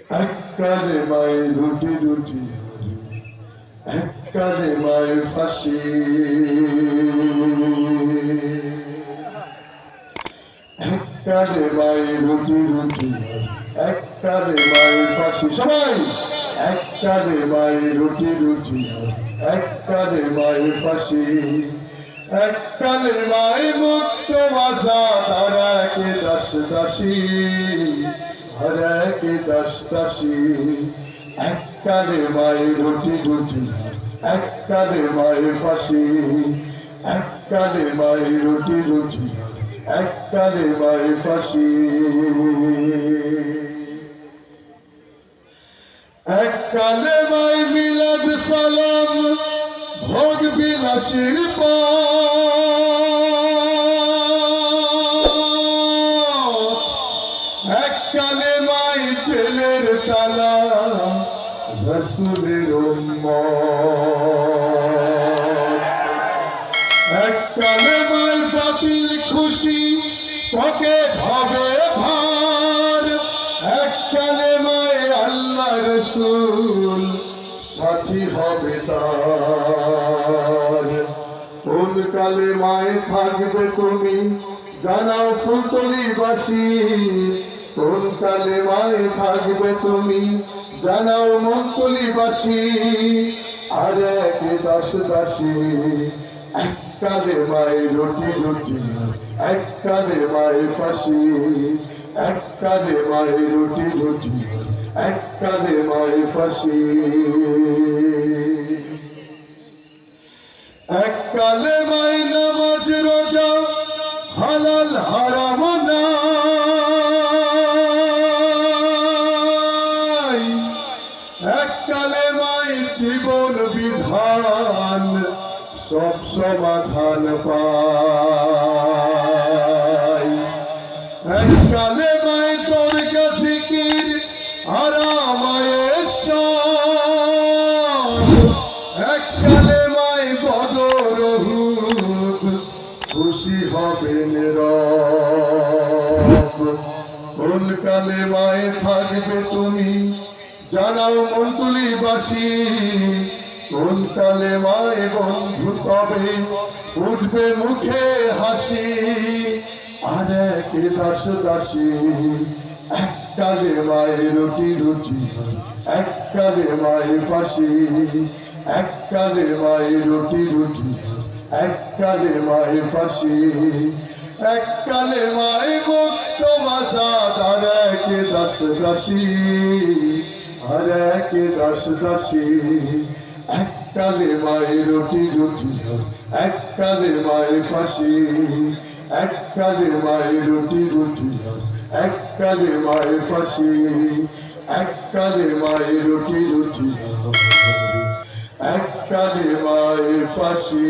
এককালে মায়ের রুটি রুটি, এককালে মায়ের ফাঁসি। এককালে মায়ের রুটি রুটি, এককালে মায়ের ফাঁসি। সবাই এককালে মায়ের রুটি রুটি, এককালে মায়ের ফাঁসি। এককালে মায়ের মুক্ত ভাষা, তারা কে দাস দাসী, হরে কে দাস দাসী। এককালে মায়ের রুটি রুটি, এককালে মায়ের ফাঁসি। এককালে মায়ের রুটি রুটি, এককালে মায়ের ফাঁসি। এককালে মায়ের মিলাদ সালাম, ভোগ বিলাসীর পথ। এককালে মায়ের জেলের তালা, রাসূলের উম্মত। এককালে মায়ের বাতিল খুশি, পকেট হবে ভার। এককালে মায়ের আল্লাহ রাসূল, সাথী হবে তার। কোন কালে মায়ে থাকবে তুমি, জানাও ফুলতলিবাসী। কোন কালে মায়ে থাকবে তুমি, জানাও মনতলিবাসী। আর এক দাস দাসী, এককালে মায়ের রুটি রুটি, এককালে মায়ের ফাঁসি। এককালে মায়ের রুটি রুটি, এককালে মায়ের ফাঁসি। এককালে মায়ের নামাজ রোজা, হালাল হারাম নাই। এককালে মায়ের জীবন বিধান, সব সমাধান পায়। এককালে মায়ের দরগা জিকির, আরামায়ের সব। এককালে মায়ের বদর উহুদ, খুশি হবেন রব। কোন কালে মায়ে থাকবে তুমি, জানাও মনতলিবাসী। কোন কালে মায়ে বন্ধু তবে, উঠবে মুখে হাসি। আর এক দাস দাসী, এককালে মায়ের রুটি রুটি, এককালে মায়ের ফাঁসি। এককালে মায়ের রুটি রুটি, এককালে মায়ের ফাঁসি। এককালে মায়ে মুক্ত ভাষা, আর এক দাস দাসী, আর এক দাস দাসী। এককালে মায়ের রুটি রুটি, এককালে মায়ের ফাঁসি। এককালে মায়ের রুটি রুটি, এককালে মায়ের ফাঁসি। এককালে মায়ের রুটি রুটি, এককালে মায়ের ফাঁসি।